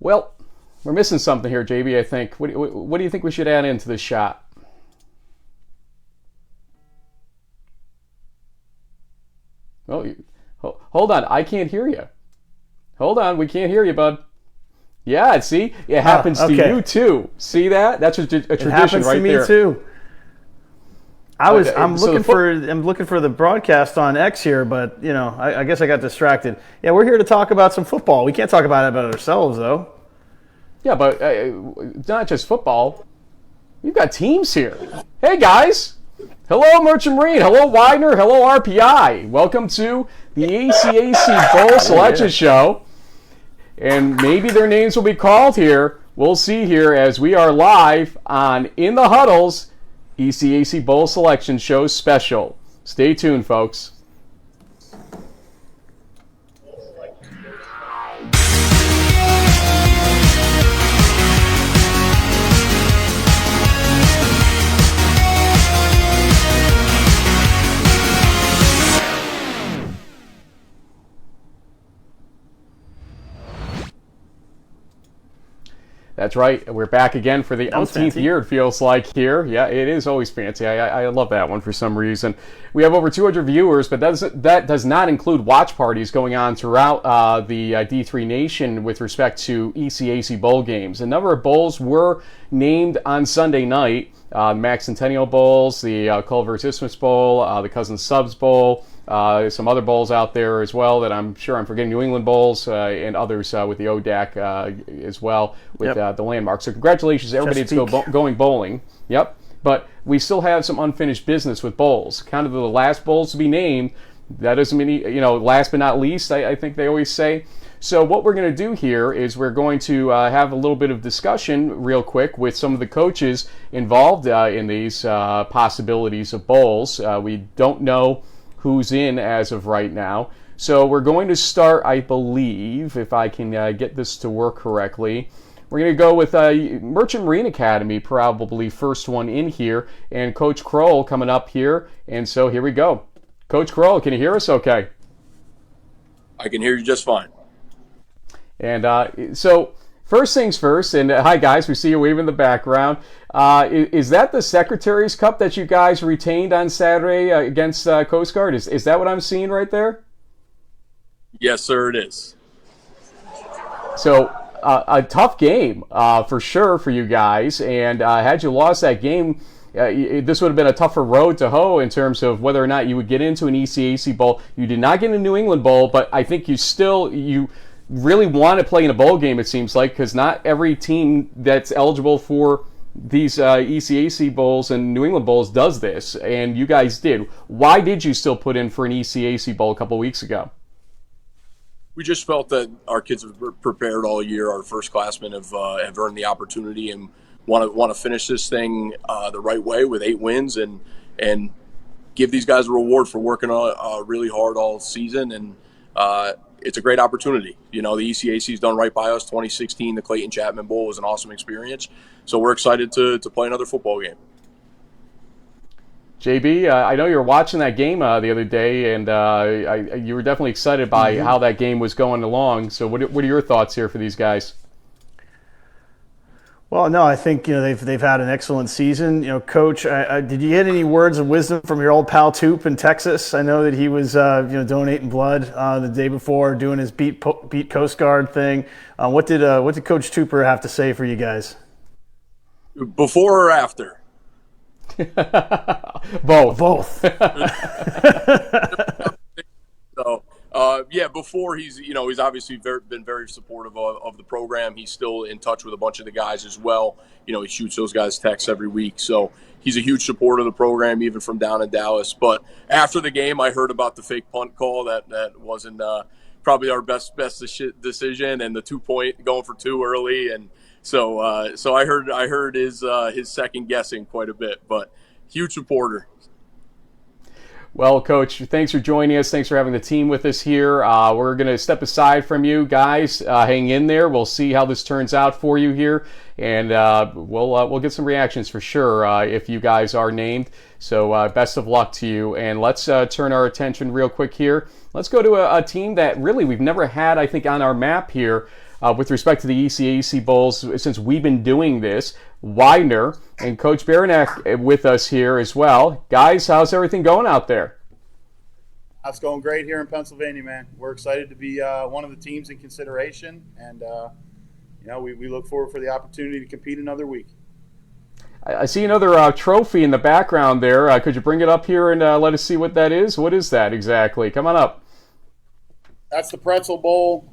Well, we're missing something here, JB, I think. What do you think we should add into this shot? Oh, hold on. I can't hear you. Hold on. We can't hear you, bud. Yeah, see? It happens to you, too. See that? That's a tradition right there. It happens to me, too. I'm looking for the broadcast on X here, but, I guess I got distracted. Yeah, we're here to talk about some football. We can't talk about ourselves, though. Yeah, but it's not just football. We've got teams here. Hey, guys. Hello, Merchant Marine. Hello, Widener. Hello, RPI. Welcome to the ECAC Bowl Selection Show. And maybe their names will be called here. We'll see here as we are live on In the Huddle's ECAC Bowl Selection Show special. Stay tuned, folks. That's right. We're back again for the umpteenth year, it feels like, here. Yeah, it is always fancy. I love that one for some reason. We have over 200 viewers, but that does not include watch parties going on throughout the D3 Nation with respect to ECAC Bowl games. A number of bowls were named on Sunday night. Max Centennial Bowls, the Culver's Isthmus Bowl, the Cousin Subs Bowl, some other bowls out there as well that I'm sure I'm forgetting, New England Bowls, and others with the ODAC as well with the landmark. So congratulations to everybody that's going bowling. Yep. But we still have some unfinished business with bowls. Kind of the last bowls to be named. That doesn't mean, last but not least, I think they always say. So what we're going to do here is we're going to have a little bit of discussion real quick with some of the coaches involved in these possibilities of bowls. We don't know who's in as of right now. So we're going to start, I believe, if I can get this to work correctly. We're going to go with Merchant Marine Academy, probably first one in here, and Coach Kroll coming up here. And so here we go. Coach Kroll, can you hear us okay? I can hear you just fine. And so first things first, and hi guys, we see you waving in the background. Is that the Secretary's Cup that you guys retained on Saturday against Coast Guard? Is that what I'm seeing right there? Yes, sir, it is. So a tough game for sure for you guys, and had you lost that game, this would have been a tougher road to hoe in terms of whether or not you would get into an ECAC Bowl. You did not get a New England Bowl, but I think you really want to play in a bowl game, it seems like, because not every team that's eligible for these ECAC Bowls and New England Bowls does this, and you guys did. Why did you still put in for an ECAC Bowl a couple weeks ago? We just felt that our kids have prepared all year. Our firstclassmen have earned the opportunity and want to finish this thing the right way with 8 wins and give these guys a reward for working really hard all season. And it's a great opportunity. The ECAC's done right by us. 2016, the Clayton Chapman Bowl was an awesome experience. So we're excited to play another football game. JB, I know you were watching that game the other day, and you were definitely excited by how that game was going along. So what are your thoughts here for these guys? Well, no, I think they've had an excellent season. Coach, did you get any words of wisdom from your old pal Toop in Texas? I know that he was donating blood the day before, doing his beat Coast Guard thing. What did Coach Tooper have to say for you guys? Before or after? Both. So, before he's obviously been very supportive of the program. He's still in touch with a bunch of the guys as well. He shoots those guys texts every week. So he's a huge supporter of the program, even from down in Dallas. But after the game, I heard about the fake punt call. That wasn't probably our best decision, and the 2-point going for 2 early. And so I heard his second guessing quite a bit, but huge supporter. Well, Coach, thanks for joining us. Thanks for having the team with us here. We're going to step aside from you guys. Hang in there. We'll see how this turns out for you here, and we'll get some reactions for sure if you guys are named. So best of luck to you. And let's turn our attention real quick here. Let's go to a team that really we've never had, I think, on our map here. with respect to the ECAC Bowls since we've been doing this. Widener and Coach Baranek with us here as well. Guys, how's everything going out there? It's going great here in Pennsylvania, man. We're excited to be one of the teams in consideration, and we look forward for the opportunity to compete another week. I see another trophy in the background there. Could you bring it up here and let us see what that is? What is that exactly? Come on up. That's the Pretzel Bowl.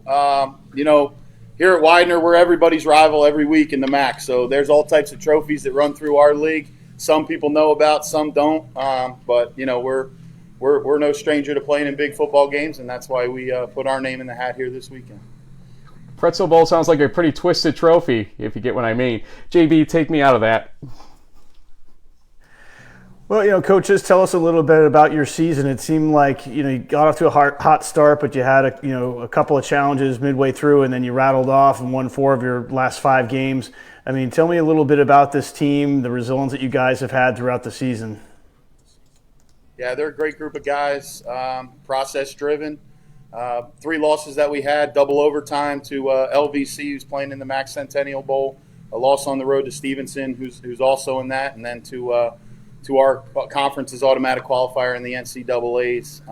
Here at Widener, we're everybody's rival every week in the MAC. So there's all types of trophies that run through our league. Some people know about, some don't. But we're no stranger to playing in big football games, and that's why we put our name in the hat here this weekend. Pretzel Bowl sounds like a pretty twisted trophy, if you get what I mean. JB, take me out of that. Well, Coach, just tell us a little bit about your season. It seemed like, you got off to a hot start, but you had a couple of challenges midway through, and then you rattled off and won 4 of your last 5 games. I mean, tell me a little bit about this team, the resilience that you guys have had throughout the season. Yeah, they're a great group of guys, process-driven. 3 losses that we had, double overtime to LVC, who's playing in the MAC Centennial Bowl, a loss on the road to Stevenson, who's also in that, and then to our conference's automatic qualifier in the NCAAs.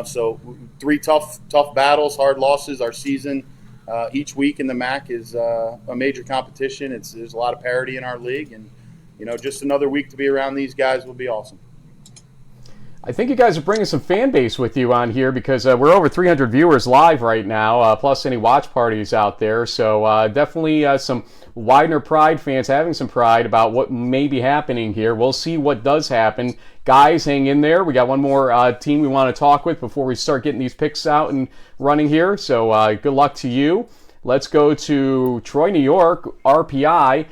So 3 tough battles, hard losses. Our season each week in the MAC is a major competition. There's a lot of parity in our league, and just another week to be around these guys will be awesome. I think you guys are bringing some fan base with you on here because we're over 300 viewers live right now, plus any watch parties out there. So definitely some Widener Pride fans having some pride about what may be happening here. We'll see what does happen. Guys, hang in there. We got one more team we want to talk with before we start getting these picks out and running here. So good luck to you. Let's go to Troy, New York, RPI.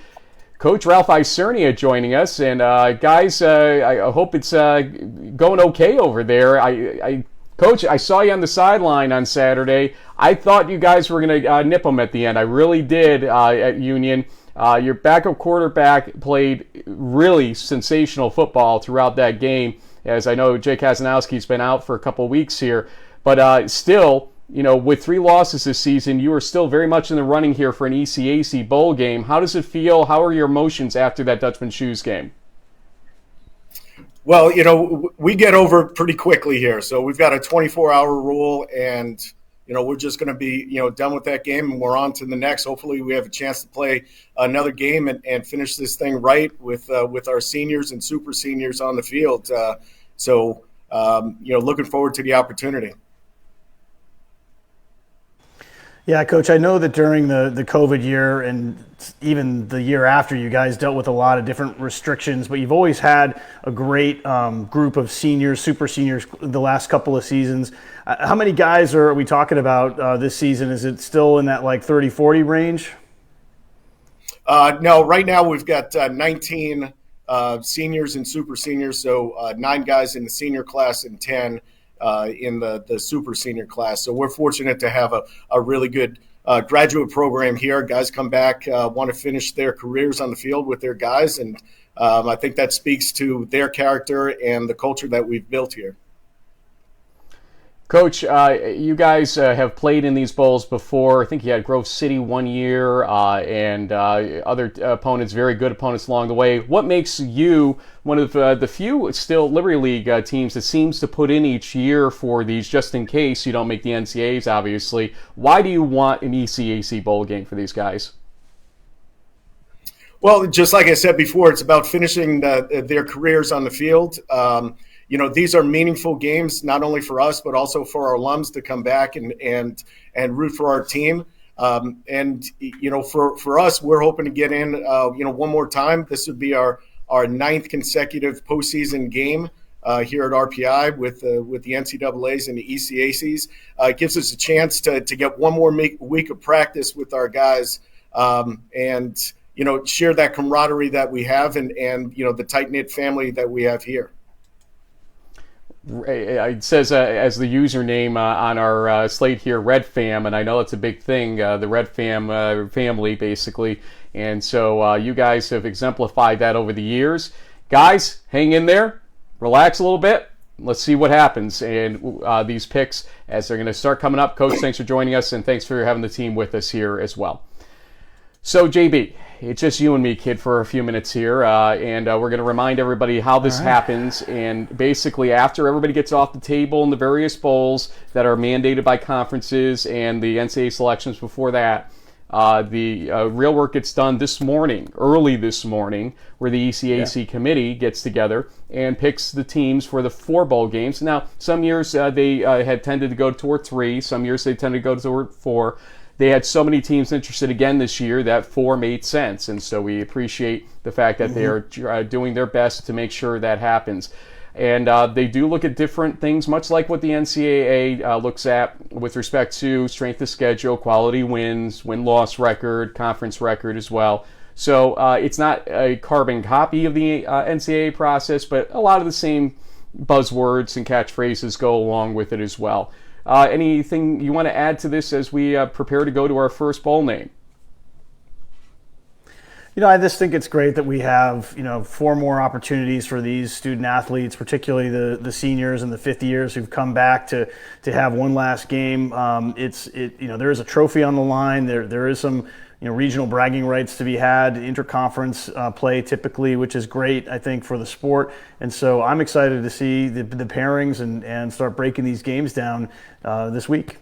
Coach Ralph Isernia joining us, and guys, I hope it's going okay over there. Coach, I saw you on the sideline on Saturday. I thought you guys were going to nip them at the end. I really did at Union. Your backup quarterback played really sensational football throughout that game, as I know Jake Kazanowski's been out for a couple weeks here. But still, with 3 losses this season, you are still very much in the running here for an ECAC Bowl game. How does it feel? How are your emotions after that Dutchman Shoes game? Well, we get over it pretty quickly here. So we've got a 24-hour rule, and, we're just going to be, done with that game, and we're on to the next. Hopefully we have a chance to play another game and finish this thing right with our seniors and super seniors on the field. Looking forward to the opportunity. Yeah, Coach, I know that during the COVID year and even the year after, you guys dealt with a lot of different restrictions, but you've always had a great group of seniors, super seniors, the last couple of seasons. How many guys are we talking about this season? Is it still in that 30-40 range? No, right now we've got 19 seniors and super seniors, so 9 guys in the senior class and 10 in the super senior class. So we're fortunate to have a really good graduate program here. Guys come back, want to finish their careers on the field with their guys, and I think that speaks to their character and the culture that we've built here. Coach, you guys have played in these bowls before. I think you had Grove City one year and other opponents, very good opponents along the way. What makes you one of the few still Liberty League teams that seems to put in each year for these just in case you don't make the NCAAs, obviously? Why do you want an ECAC bowl game for these guys? Well, just like I said before, it's about finishing their careers on the field. These are meaningful games, not only for us, but also for our alums to come back and root for our team. For us, we're hoping to get in, one more time. This would be our 9th consecutive postseason game here at RPI with the NCAAs and the ECACs. It gives us a chance to get one more week of practice with our guys and share that camaraderie that we have and the tight-knit family that we have here. It says as the username on our slate here, Red Fam, and I know it's a big thing, the Red Fam family, basically. And so you guys have exemplified that over the years. Guys, hang in there. Relax a little bit. let's see what happens. And these picks, as they're going to start coming up. Coach, thanks for joining us, and thanks for having the team with us here as well. So, JB, it's just you and me, kid, for a few minutes here, and we're going to remind everybody how this happens. And basically, after everybody gets off the table in the various bowls that are mandated by conferences and the NCAA selections before that, the real work gets done this morning, early this morning, where the ECAC committee gets together and picks the teams for the 4 bowl games. Now, some years they had tended to go toward 3, some years they tended to go toward 4. They had so many teams interested again this year that 4 made sense, and so we appreciate the fact that they are doing their best to make sure that happens. And they do look at different things, much like what the NCAA looks at with respect to strength of schedule, quality wins, win-loss record, conference record as well. So it's not a carbon copy of the NCAA process, but a lot of the same buzzwords and catchphrases go along with it as well. Anything you want to add to this as we prepare to go to our first bowl name? I just think it's great that we have, 4 more opportunities for these student athletes, particularly the seniors and the 5th years who've come back to have one last game. There is a trophy on the line. There is some, regional bragging rights to be had, interconference play typically, which is great, I think, for the sport. And so I'm excited to see the pairings and start breaking these games down this week.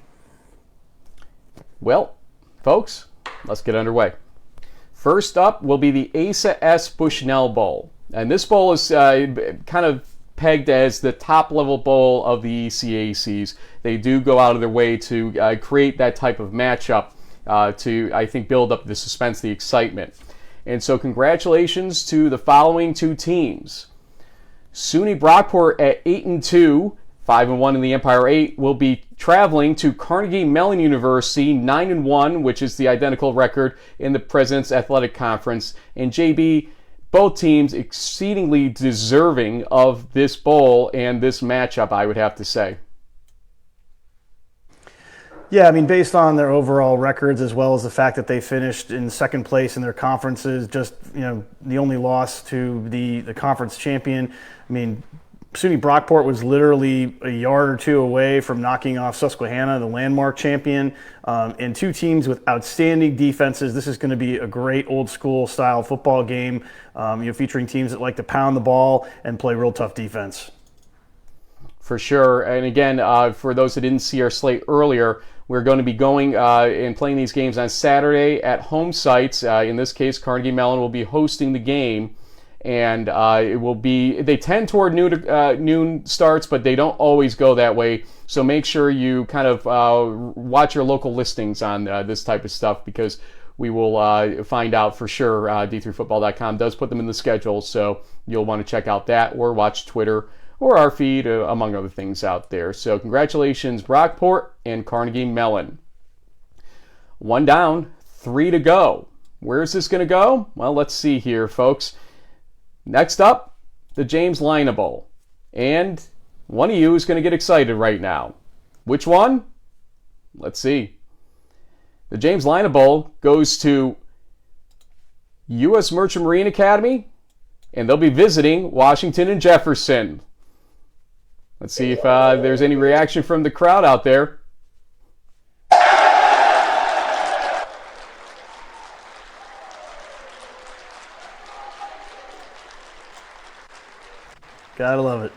Well, folks, let's get underway. First up will be the Asa S. Bushnell Bowl. And this bowl is kind of pegged as the top-level bowl of the ECACs. They do go out of their way to create that type of matchup to, I think, build up the suspense, the excitement. And so congratulations to the following 2 teams. SUNY Brockport at 8-2, 5-1 in the Empire 8, will be traveling to Carnegie Mellon University, 9-1, which is the identical record in the President's Athletic Conference. And JB, both teams exceedingly deserving of this bowl and this matchup, I would have to say. Yeah, based on their overall records, as well as the fact that they finished in second place in their conferences, just, the only loss to the conference champion. SUNY Brockport was literally a yard or 2 away from knocking off Susquehanna, the landmark champion, and 2 teams with outstanding defenses. This is going to be a great old school style football game, featuring teams that like to pound the ball and play real tough defense. For sure. And again, for those that didn't see our slate earlier, we're going to be going and playing these games on Saturday at home sites. In this case, Carnegie Mellon will be hosting the game. And it will be, they tend toward noon starts, but they don't always go that way. So make sure you kind of watch your local listings on this type of stuff, because we will find out for sure. D3Football.com does put them in the schedule, so you'll want to check out that or watch Twitter or our feed, among other things out there. So congratulations, Brockport and Carnegie Mellon. 1 down, 3 to go. Where is this going to go? Well, let's see here, folks. Next up, the James Lina Bowl. And one of you is going to get excited right now. Which one? Let's see. The James Lina Bowl goes to U.S. Merchant Marine Academy, and they'll be visiting Washington and Jefferson. Let's see if there's any reaction from the crowd out there. Gotta love it.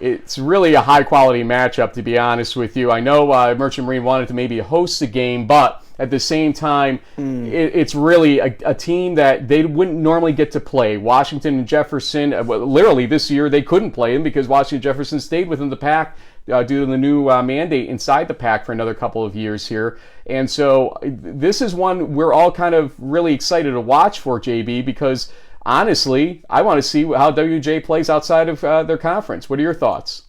It's really a high-quality matchup, to be honest with you. I know Merchant Marine wanted to maybe host the game, but at the same time, it's really a team that they wouldn't normally get to play. Washington and Jefferson, literally this year, they couldn't play them because Washington and Jefferson stayed within the pack due to the new mandate inside the pack for another couple of years here. And so this is one we're all kind of really excited to watch for, JB, because honestly, I want to see how WJ plays outside of their conference. What are your thoughts?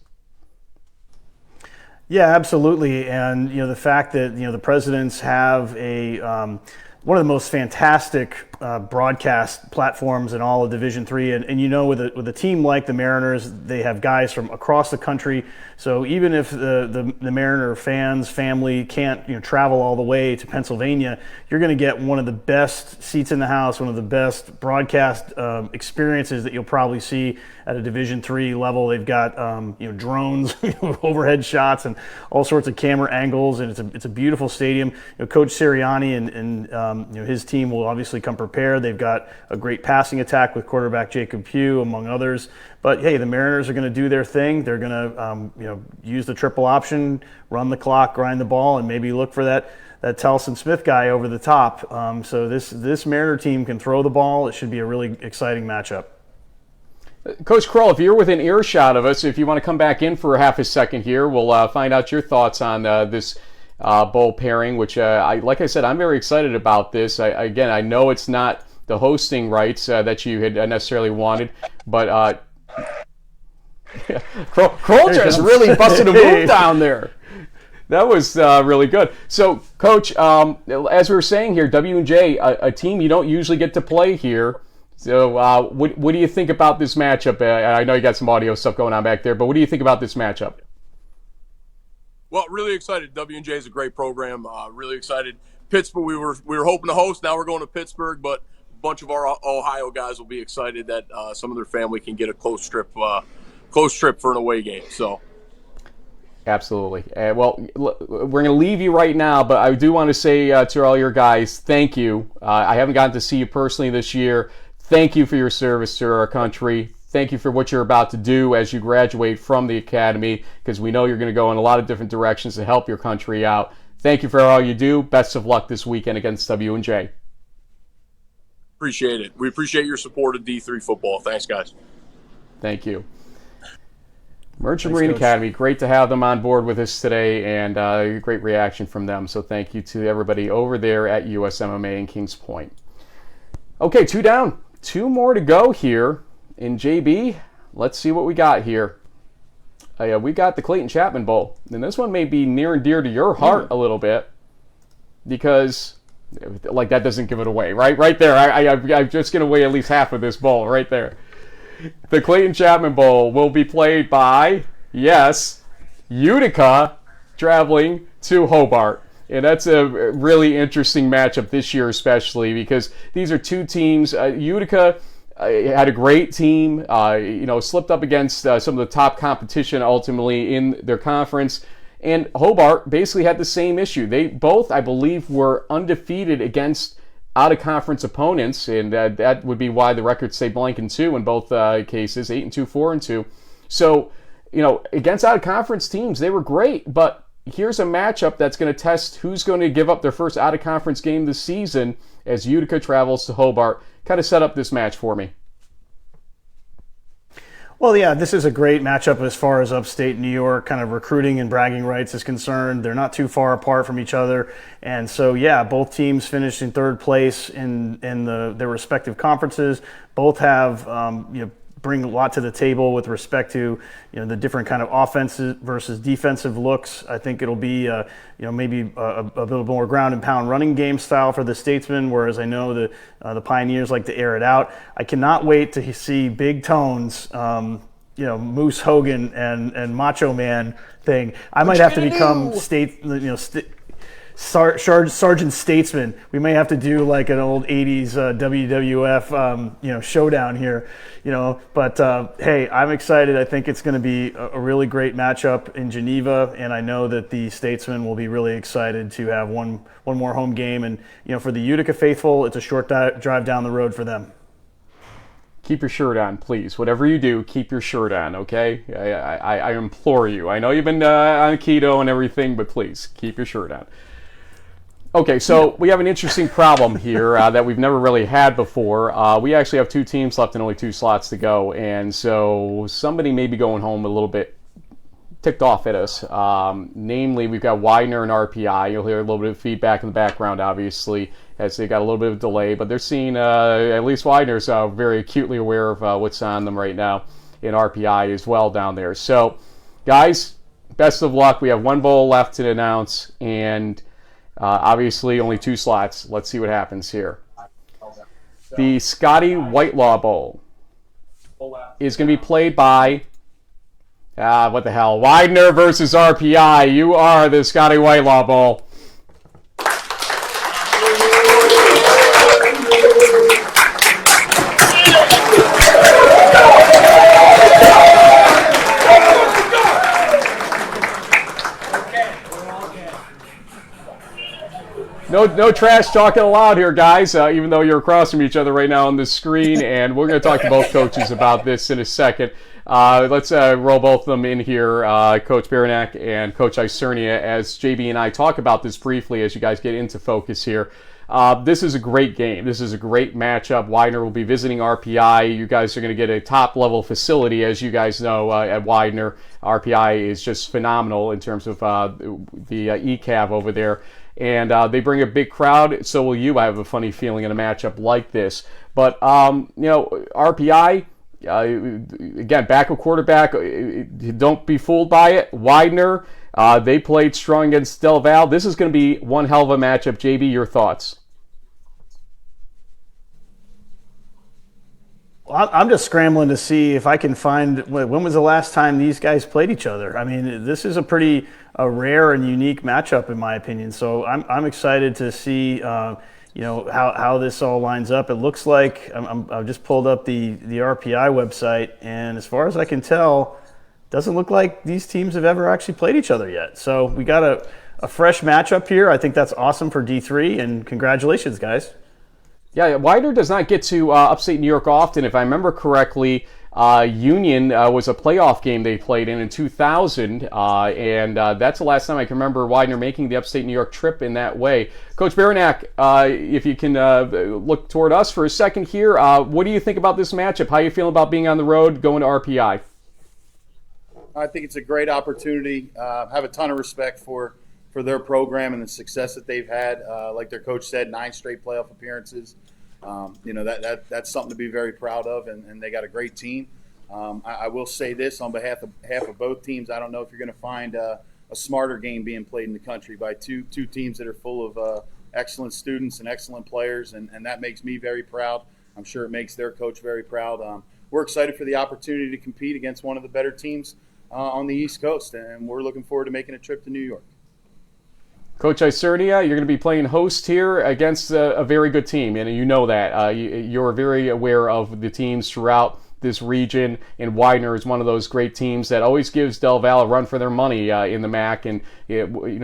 Yeah, absolutely. And, the fact that, the presidents have a one of the most fantastic broadcast platforms in all of Division III. And with a team like the Mariners, they have guys from across the country. So even if the Mariner fans, family can't travel all the way to Pennsylvania, you're going to get one of the best seats in the house, one of the best broadcast experiences that you'll probably see at a Division III level. They've got drones, overhead shots, and all sorts of camera angles, and it's a beautiful stadium. Coach Sirianni and his team will obviously come prepared. They've got a great passing attack with quarterback Jacob Pugh, among others. But hey, the Mariners are going to do their thing. They're going to use the triple option, run the clock, grind the ball, and maybe look for that Tellson Smith guy over the top. So this Mariner team can throw the ball. It should be a really exciting matchup. Coach Kroll, if you're within earshot of us, if you want to come back in for half a second here, we'll find out your thoughts on this bowl pairing, which, like I said, I'm very excited about this. I know it's not the hosting rights that you had necessarily wanted, but Kroll just really busted a move down there. That was really good. So, Coach, as we were saying here, W&J, a team you don't usually get to play here. So what do you think about this matchup? I know you got some audio stuff going on back there, but what do you think about this matchup? Well, really excited. W&J is a great program. Really excited. Pittsburgh, we were hoping to host. Now we're going to Pittsburgh, but a bunch of our Ohio guys will be excited that some of their family can get a close trip for an away game. So. Absolutely. Well, we're going to leave you right now, but I do want to say to all your guys, thank you. I haven't gotten to see you personally this year. Thank you for your service to our country. Thank you for what you're about to do as you graduate from the academy, because we know you're going to go in a lot of different directions to help your country out. Thank you for all you do. Best of luck this weekend against W&J. Appreciate it. We appreciate your support of D3 football. Thanks, guys. Thank you. Merchant Marine Academy, great to have them on board with us today, and great reaction from them. So thank you to everybody over there at USMMA in Kings Point. Okay, 2 down. 2 more to go here in JB. Let's see what we got here. We got the Clayton Chapman Bowl, and this one may be near and dear to your heart a little bit, because that doesn't give it away. Right there. I'm just going to weigh at least half of this bowl right there. The Clayton Chapman Bowl will be played by, yes, Utica traveling to Hobart. And that's a really interesting matchup this year, especially because these are 2 teams. Utica had a great team, slipped up against some of the top competition ultimately in their conference. And Hobart basically had the same issue. They both, I believe, were undefeated against out-of-conference opponents, and that would be why the records say blank and 2 in both cases, 8-2, 4-2. So, against out-of-conference teams, they were great, but here's a matchup that's going to test who's going to give up their first out-of-conference game this season as Utica travels to Hobart. Kind of set up this match for me. Well, yeah, this is a great matchup as far as upstate New York kind of recruiting and bragging rights is concerned. They're not too far apart from each other. And so, yeah, both teams finished in 3rd place in their respective conferences. Both have, bring a lot to the table with respect to the different kind of offensive versus defensive looks. I think it'll be maybe a little more ground and pound running game style for the Statesmen, whereas I know the Pioneers like to air it out. I cannot wait to see Big Tones, Moose Hogan and Macho Man thing. I might have to become Sergeant Statesman. We may have to do like an old 80s WWF showdown here, but hey, I'm excited. I think it's going to be a really great matchup in Geneva, and I know that the Statesmen will be really excited to have one more home game. And for the Utica faithful, it's a short drive down the road for them. Keep your shirt on, please. Whatever you do, keep your shirt on, okay? I implore you. I know you've been on keto and everything, but please keep your shirt on. Okay, so we have an interesting problem here that we've never really had before. We actually have 2 teams left and only 2 slots to go, and so somebody may be going home a little bit ticked off at us. Namely, we've got Widener and RPI. You'll hear a little bit of feedback in the background, obviously, as they got a little bit of delay, but they're seeing, at least Widener's very acutely aware of what's on them right now, in RPI as well down there. So, guys, best of luck. We have 1 bowl left to announce, and Obviously, only 2 slots. Let's see what happens here. The Scotty Whitelaw Bowl is going to be played by, what the hell, Widener versus RPI. You are the Scotty Whitelaw Bowl. No trash talking allowed here, guys, even though you're across from each other right now on the screen, and we're going to talk to both coaches about this in a second. Let's roll both of them in here, Coach Baranek and Coach Isernia, as JB and I talk about this briefly as you guys get into focus here. This is a great game. This is a great matchup. Widener will be visiting RPI. You guys are going to get a top-level facility, as you guys know, at Widener. RPI is just phenomenal in terms of the ECAV over there. And they bring a big crowd, so will you. I have a funny feeling in a matchup like this. But, RPI, again, backup quarterback, don't be fooled by it. Widener, they played strong against Del Val. This is going to be one hell of a matchup. JB, your thoughts? I'm just scrambling to see if I can find when was the last time these guys played each other. I mean, this is a pretty rare and unique matchup in my opinion. So I'm excited to see how this all lines up. It looks like I've just pulled up the RPI website, and as far as I can tell, doesn't look like these teams have ever actually played each other yet. So we got a fresh matchup here. I think that's awesome for D3, and congratulations, guys. Yeah, Widener does not get to upstate New York often. If I remember correctly, Union was a playoff game they played in 2000, and that's the last time I can remember Widener making the upstate New York trip in that way. Coach Baranek, if you can look toward us for a second here, what do you think about this matchup? How you feeling about being on the road, going to RPI? I think it's a great opportunity. Have a ton of respect for their program and the success that they've had. Like their coach said, 9 straight playoff appearances. That's something to be very proud of, and they got a great team. I will say this on behalf of both teams. I don't know if you're going to find a smarter game being played in the country by two teams that are full of excellent students and excellent players, and that makes me very proud. I'm sure it makes their coach very proud. We're excited for the opportunity to compete against one of the better teams on the East Coast, and we're looking forward to making a trip to New York. Coach Isernia, you're going to be playing host here against a very good team, and you know that. You're very aware of the teams throughout this region, and Widener is one of those great teams that always gives Del Val a run for their money in the MAC, and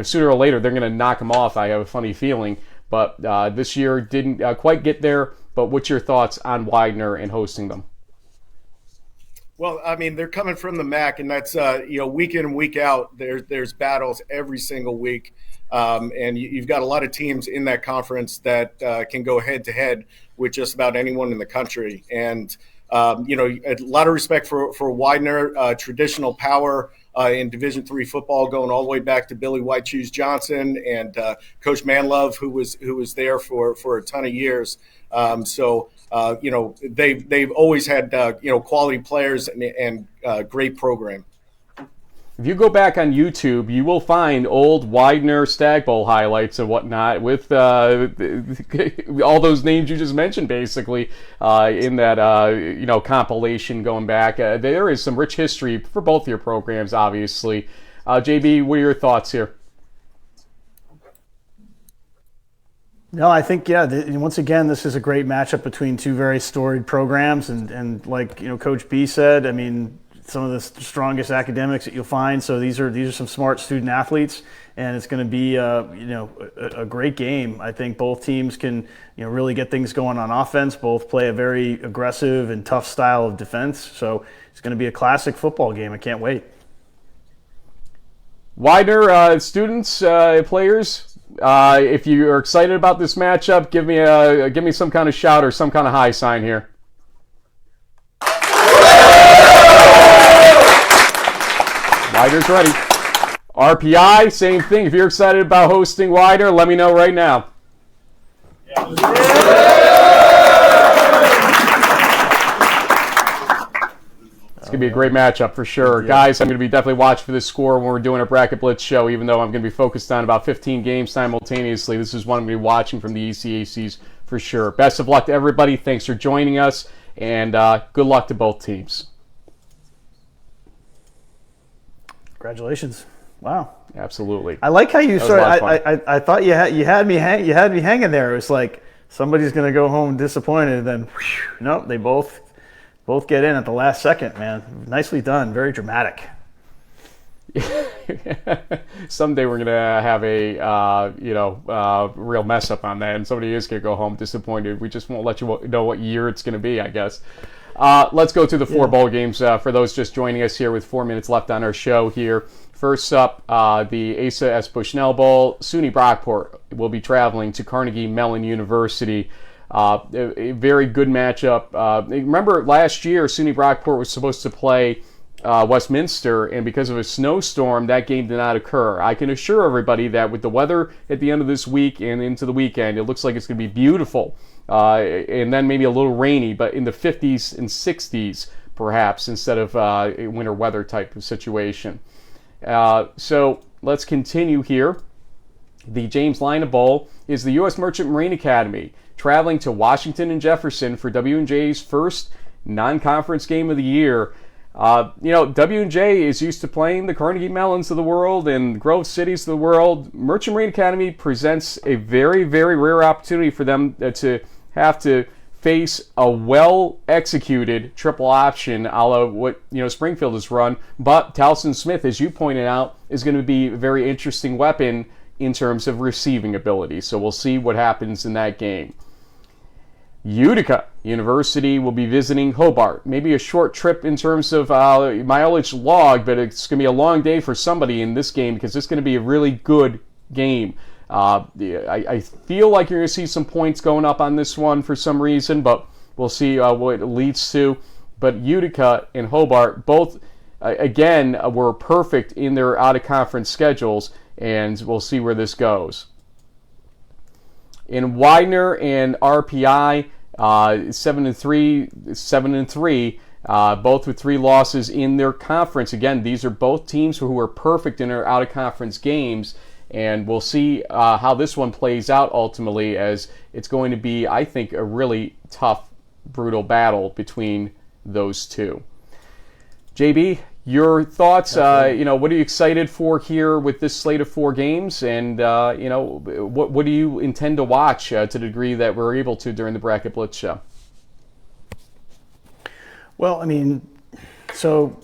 sooner or later they're going to knock them off, I have a funny feeling. But this year didn't quite get there, but what's your thoughts on Widener and hosting them? Well, I mean, they're coming from the MAC, and that's week in and week out. There's battles every single week, and you've got a lot of teams in that conference that can go head to head with just about anyone in the country. And a lot of respect for Widener, traditional power in Division III football, going all the way back to Billy White Shoes Johnson and Coach Manlove, who was there for a ton of years. They've always had quality players and great program. If you go back on YouTube, you will find old Widener Stag Bowl highlights and whatnot with all those names you just mentioned, basically, in that compilation going back. There is some rich history for both your programs, obviously. JB, what are your thoughts here? No, I think, once again, this is a great matchup between two very storied programs. And like, Coach B said, I mean, some of the strongest academics that you'll find. So these are some smart student athletes, and it's going to be, a great game. I think both teams can, really get things going on offense. Both play a very aggressive and tough style of defense. So it's going to be a classic football game. I can't wait. Widener students, players, if you are excited about this matchup, give me some kind of shout or some kind of high sign here. Widener's ready. RPI, same thing. If you're excited about hosting Widener, let me know right now. It's going to be a great matchup for sure. Yeah. Guys, I'm going to be definitely watching for this score when we're doing a Bracket Blitz show, even though I'm going to be focused on about 15 games simultaneously. This is one I'm going to be watching from the ECACs for sure. Best of luck to everybody. Thanks for joining us, and good luck to both teams. Congratulations. Wow. Absolutely. I like how you started. I thought you had me hanging there. It was like somebody's going to go home disappointed, and then whew, nope, they both get in at the last second, man. Nicely done. Very dramatic. Someday we're going to have a real mess up on that, and somebody is going to go home disappointed. We just won't let you know what year it's going to be, I guess. Let's go to the four bowl games for those just joining us here with 4 minutes left on our show here. First up, the Asa S. Bushnell Bowl. SUNY Brockport will be traveling to Carnegie Mellon University. A very good matchup. Remember last year, SUNY Brockport was supposed to play Westminster, and because of a snowstorm, that game did not occur. I can assure everybody that with the weather at the end of this week and into the weekend, it looks like it's going to be beautiful. And then maybe a little rainy, but in the 50s and 60s, perhaps, instead of a winter weather type of situation. So let's continue here. The James Lina Bowl is the U.S. Merchant Marine Academy traveling to Washington and Jefferson for W&J's first non-conference game of the year. W&J is used to playing the Carnegie Mellons of the world and Grove Cities of the world. Merchant Marine Academy presents a very, very rare opportunity for them to have to face a well-executed triple option a la what Springfield has run. But Towson Smith, as you pointed out, is going to be a very interesting weapon in terms of receiving ability. So we'll see what happens in that game. Utica University will be visiting Hobart. Maybe a short trip in terms of mileage log, but it's going to be a long day for somebody in this game because it's going to be a really good game. I feel like you're going to see some points going up on this one for some reason, but we'll see what it leads to. But Utica and Hobart both, again, were perfect in their out-of-conference schedules, and we'll see where this goes. In Widener and RPI, 7-3, 7-3, both with 3 losses in their conference. Again, these are both teams who are perfect in their out-of-conference games, and we'll see how this one plays out ultimately, as it's going to be, I think, a really tough, brutal battle between those two. JB, your thoughts? What are you excited for here with this slate of 4 games, and what do you intend to watch to the degree that we're able to during the Bracket Blitz show? Well, so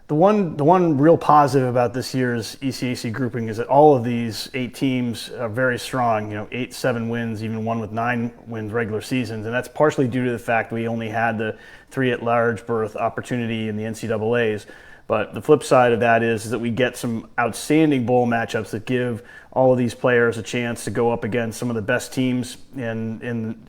the one real positive about this year's ECAC grouping is that all of these 8 teams are very strong. 8-7 wins, even one with 9 wins regular seasons, and that's partially due to the fact we only had the 3 at-large berth opportunity in the NCAAs. But the flip side of that is that we get some outstanding bowl matchups that give all of these players a chance to go up against some of the best teams in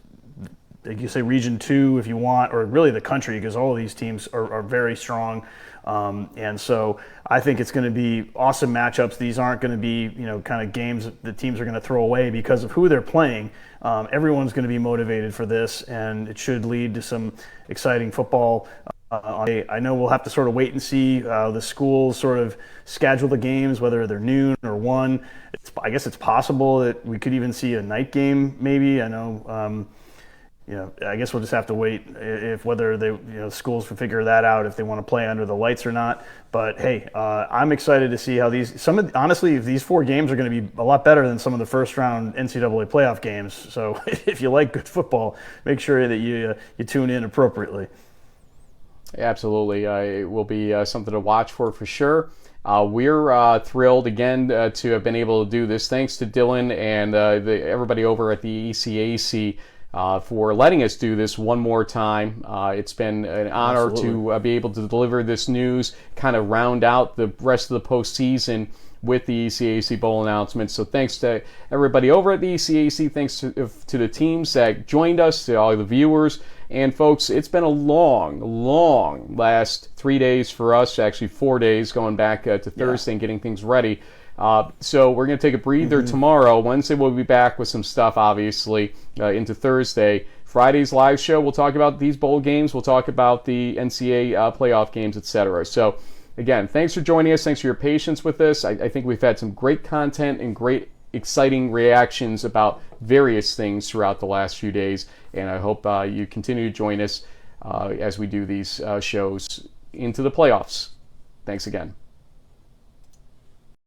like you say, Region 2 if you want, or really the country, because all of these teams are very strong. And so I think it's going to be awesome matchups. These aren't going to be, kind of games that the teams are going to throw away because of who they're playing. Everyone's going to be motivated for this, and it should lead to some exciting football. I know we'll have to sort of wait and see the schools sort of schedule the games, whether they're noon or 1. I guess it's possible that we could even see a night game maybe. I know I guess we'll just have to wait if whether they, schools will figure that out if they want to play under the lights or not. But hey, I'm excited to see how honestly, if these 4 games are going to be a lot better than some of the first round NCAA playoff games. So if you like good football, make sure that you tune in appropriately. Absolutely, it will be something to watch for sure. We're thrilled again to have been able to do this. Thanks to Dylan and everybody over at the ECAC. For letting us do this one more time. It's been an honor to be able to deliver this news, kind of round out the rest of the postseason with the ECAC Bowl announcements. So thanks to everybody over at the ECAC. Thanks to the teams that joined us, to all the viewers. And folks, it's been a long last 3 days for us, actually 4 days, going back to Thursday and getting things ready. So we're going to take a breather tomorrow. Wednesday we'll be back with some stuff, obviously, into Thursday. Friday's live show, we'll talk about these bowl games. We'll talk about the NCAA playoff games, etc. So, again, thanks for joining us. Thanks for your patience with this. I think we've had some great content and great, exciting reactions about various things throughout the last few days. And I hope you continue to join us as we do these shows into the playoffs. Thanks again.